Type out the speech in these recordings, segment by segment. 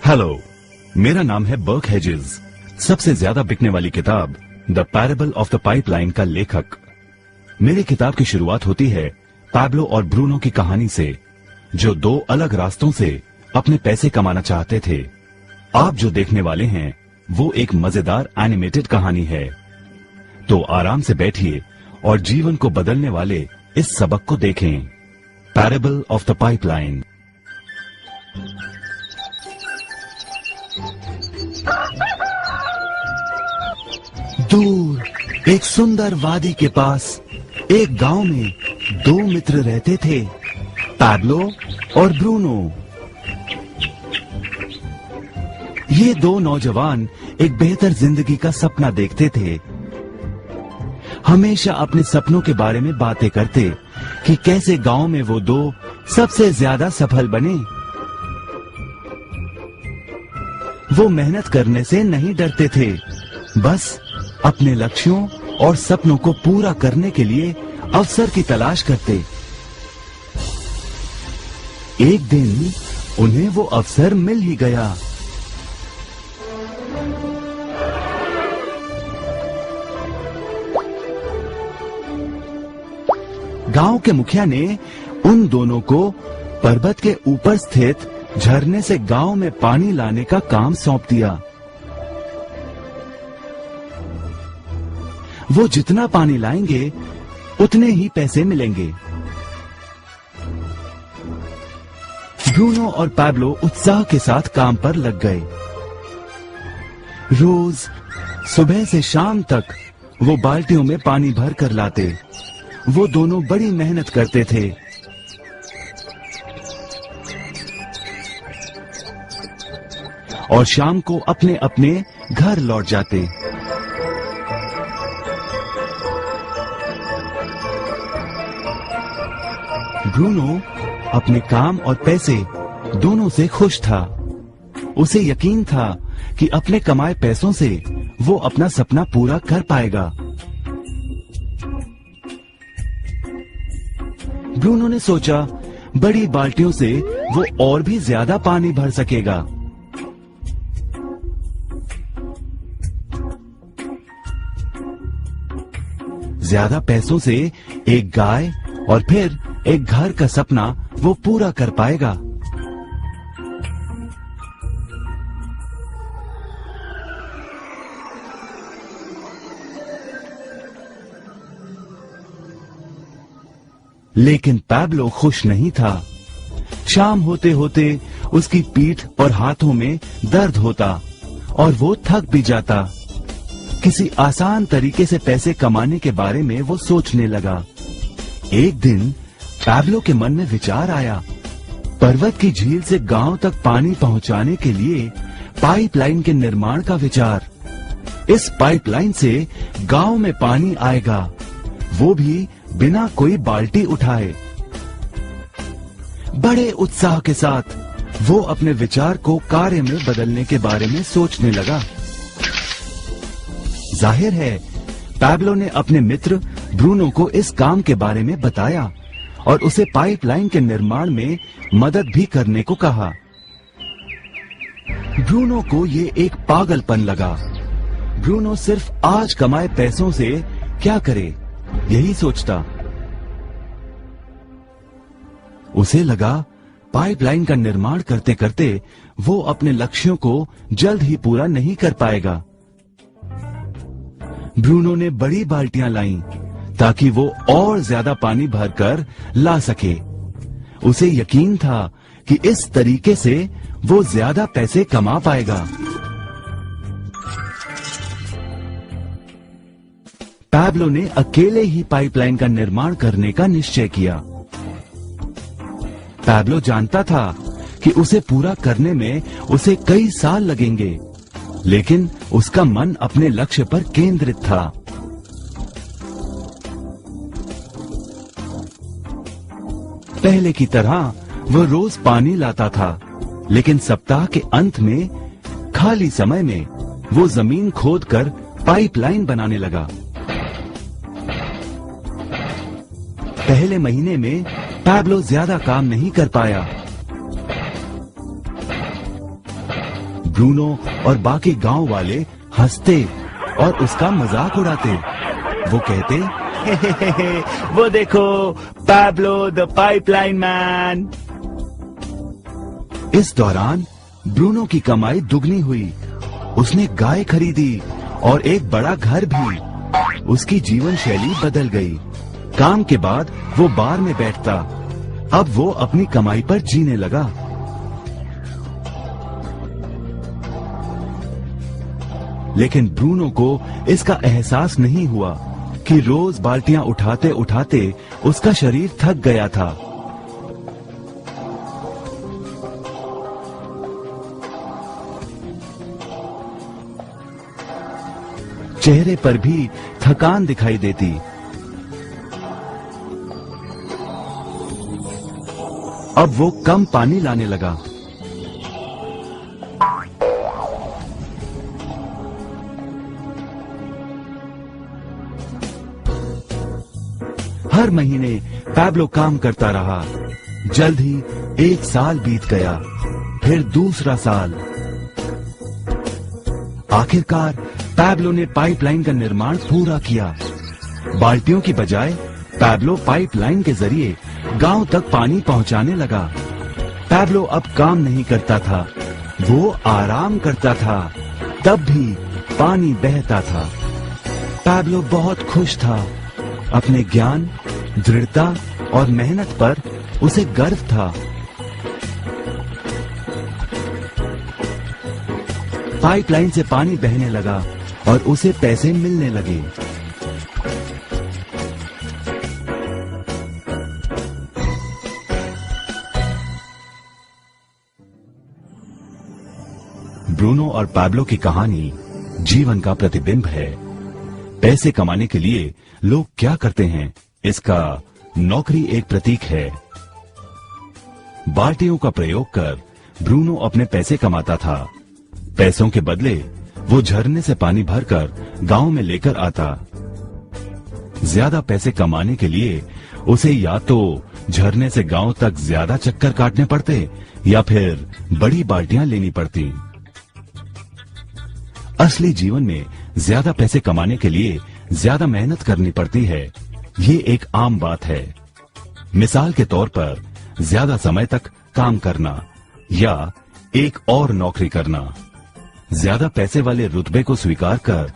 Hello, मेरा नाम है बर्क हेजेस। सबसे ज्यादा बिकने वाली किताब the parable of the pipeline का लेखक। मेरी किताब की शुरुआत होती है पैब्लो और ब्रूनो की कहानी से, जो दो अलग रास्तों से अपने पैसे कमाना चाहते थे। आप जो देखने वाले हैं वो एक मजेदार एनिमेटेड कहानी है। तो आराम से बैठिए और जीवन को बदलने वाले इस सबक को देखें, पैराबल ऑफ द पाइपलाइन। दूर एक सुंदर वादी के पास एक गांव में दो मित्र रहते थे, पैब्लो और ब्रूनो। ये दो नौजवान एक बेहतर जिंदगी का सपना देखते थे। हमेशा अपने सपनों के बारे में बातें करते कि कैसे गांव में वो दो सबसे ज्यादा सफल बने। वो मेहनत करने से नहीं डरते थे, बस अपने लक्ष्यों और सपनों को पूरा करने के लिए अवसर की तलाश करते। एक दिन उन्हें वो अवसर मिल ही गया। गांव के मुखिया ने उन दोनों को पर्वत के ऊपर स्थित झरने से गांव में पानी लाने का काम सौंप दिया। वो जितना पानी लाएंगे उतने ही पैसे मिलेंगे। ब्रूनो और पैब्लो उत्साह के साथ काम पर लग गए। रोज सुबह से शाम तक वो बाल्टियों में पानी भर कर लाते। वो दोनों बड़ी मेहनत करते थे। और शाम को अपने अपने घर लौट जाते। ब्रूनो अपने काम और पैसे दोनों से खुश था। उसे यकीन था कि अपने कमाए पैसों से वो अपना सपना पूरा कर पाएगा। ब्रूनो ने सोचा बड़ी बाल्टियों से वो और भी ज्यादा पानी भर सकेगा। ज्यादा पैसों से एक गाय और फिर एक घर का सपना वो पूरा कर पाएगा। लेकिन पैब्लो खुश नहीं था। शाम होते होते उसकी पीठ और हाथों में दर्द होता और वो थक भी जाता। किसी आसान तरीके से पैसे कमाने के बारे में वो सोचने लगा। एक दिन पैब्लो के मन में विचार आया, पर्वत की झील से गांव तक पानी पहुंचाने के लिए पाइपलाइन के निर्माण का विचार। इस पाइपलाइन से गांव में पानी आएगा, वो भी बिना कोई बाल्टी उठाए। बड़े उत्साह के साथ वो अपने विचार को कार्य में बदलने के बारे में सोचने लगा। जाहिर है पैब्लो ने अपने मित्र ब्रूनो को इस काम के बारे में बताया और उसे पाइपलाइन के निर्माण में मदद भी करने को कहा। ब्रूनो को ये एक पागलपन लगा। ब्रूनो सिर्फ आज कमाए पैसों से क्या करे, यही सोचता। उसे लगा पाइपलाइन का निर्माण करते करते वो अपने लक्ष्यों को जल्द ही पूरा नहीं कर पाएगा। ब्रूनो ने बड़ी बाल्टियां लाईं ताकि वो और ज्यादा पानी भरकर ला सके। उसे यकीन था कि इस तरीके से वो ज्यादा पैसे कमा पाएगा। पैब्लो ने अकेले ही पाइपलाइन का निर्माण करने का निश्चय किया। पैब्लो जानता था कि उसे पूरा करने में उसे कई साल लगेंगे, लेकिन उसका मन अपने लक्ष्य पर केंद्रित था। पहले की तरह वो रोज पानी लाता था, लेकिन सप्ताह के अंत में खाली समय में वो जमीन खोदकर पाइपलाइन बनाने लगा। पहले महीने में पैब्लो ज्यादा काम नहीं कर पाया। ब्रूनो और बाकी गांव वाले हंसते और उसका मजाक उड़ाते। वो कहते, हे हे हे हे, वो देखो पैब्लो द पाइपलाइन मैन। इस दौरान ब्रूनो की कमाई दुगनी हुई। उसने गाय खरीदी और एक बड़ा घर भी। उसकी जीवन शैली बदल गई। काम के बाद वो बार में बैठता। अब वो अपनी कमाई पर जीने लगा। लेकिन ब्रूनो को इसका एहसास नहीं हुआ कि रोज बाल्टियां उठाते उठाते उसका शरीर थक गया था। चेहरे पर भी थकान दिखाई देती। अब वो कम पानी लाने लगा। हर महीने पैब्लो काम करता रहा। जल्द ही 1 साल बीत गया, फिर दूसरा साल। आखिरकार पैब्लो ने पाइपलाइन का निर्माण पूरा किया। बाल्टियों की बजाय पैब्लो पाइपलाइन के जरिए गांव तक पानी पहुंचाने लगा। पैब्लो अब काम नहीं करता था, वो आराम करता था। तब भी पानी बहता था। पैब्लो बहुत खुश था। अपने ज्ञान, दृढ़ता और मेहनत पर उसे गर्व था। पाइपलाइन से पानी बहने लगा और उसे पैसे मिलने लगे। ब्रूनो और पैब्लो की कहानी जीवन का प्रतिबिंब है। पैसे कमाने के लिए लोग क्या करते हैं, इसका नौकरी एक प्रतीक है। बाल्टियों का प्रयोग कर ब्रूनो अपने पैसे कमाता था। पैसों के बदले वो झरने से पानी भरकर गांव में लेकर आता। ज्यादा पैसे कमाने के लिए उसे या तो झरने से गांव तक ज्यादा चक्कर काटने पड़ते या फिर बड़ी बाल्टियां लेनी पड़ती। असली जीवन में ज्यादा पैसे कमाने के लिए ज्यादा मेहनत करनी पड़ती है। ये एक आम बात है। मिसाल के तौर पर ज्यादा समय तक काम करना या एक और नौकरी करना। ज्यादा पैसे वाले रुतबे को स्वीकार कर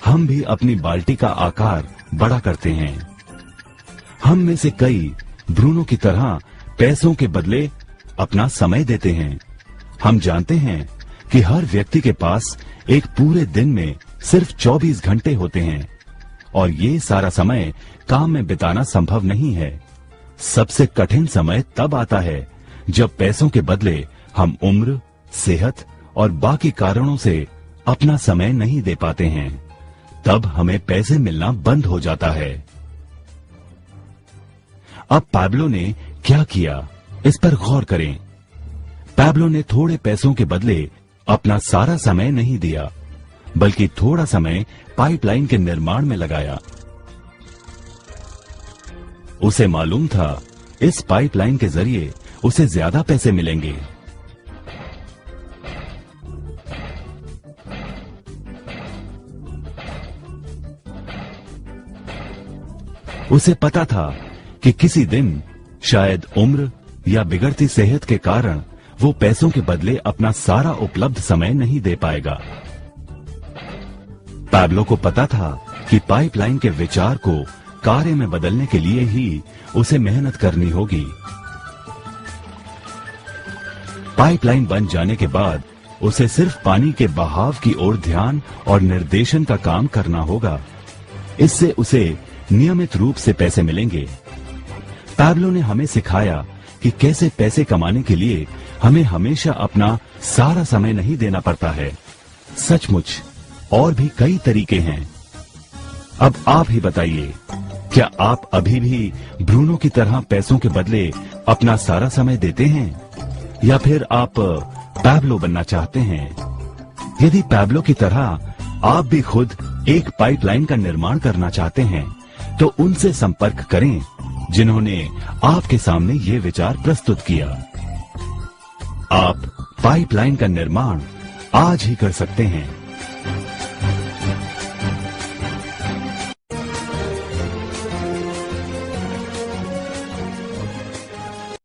हम भी अपनी बाल्टी का आकार बड़ा करते हैं। हम में से कई ब्रूनो की तरह पैसों के बदले अपना समय देते हैं। हम जानते हैं कि हर व्यक्ति के पास एक पूरे दिन में सिर्फ 24 घंटे होते हैं और ये सारा समय काम में बिताना संभव नहीं है। सबसे कठिन समय तब आता है जब पैसों के बदले हम उम्र, सेहत और बाकी कारणों से अपना समय नहीं दे पाते हैं। तब हमें पैसे मिलना बंद हो जाता है। अब पैब्लो ने क्या किया, इस पर गौर करें। पैब्लो ने थोड़े पैसों के बदले अपना सारा समय नहीं दिया, बल्कि थोड़ा समय पाइपलाइन के निर्माण में लगाया। उसे मालूम था इस पाइपलाइन के जरिए उसे ज्यादा पैसे मिलेंगे। उसे पता था कि किसी दिन शायद उम्र या बिगड़ती सेहत के कारण वो पैसों के बदले अपना सारा उपलब्ध समय नहीं दे पाएगा। पैब्लो को पता था कि पाइपलाइन के विचार को कार्य में बदलने के लिए ही उसे मेहनत करनी होगी। पाइपलाइन बन जाने के बाद उसे सिर्फ पानी के बहाव की ओर ध्यान और निर्देशन का काम करना होगा। इससे उसे नियमित रूप से पैसे मिलेंगे। पैब्लो ने हमें सिखाया कि कैसे पैसे कमाने के लिए हमें हमेशा अपना सारा समय नहीं देना पड़ता है। सचमुच और भी कई तरीके हैं। अब आप ही बताइए, क्या आप अभी भी ब्रूनो की तरह पैसों के बदले अपना सारा समय देते हैं या फिर आप पैब्लो बनना चाहते हैं? यदि पैब्लो की तरह आप भी खुद एक पाइपलाइन का निर्माण करना चाहते हैं तो उनसे संपर्क करें जिन्होंने आपके सामने ये विचार प्रस्तुत किया। आप पाइपलाइन का निर्माण आज ही कर सकते हैं।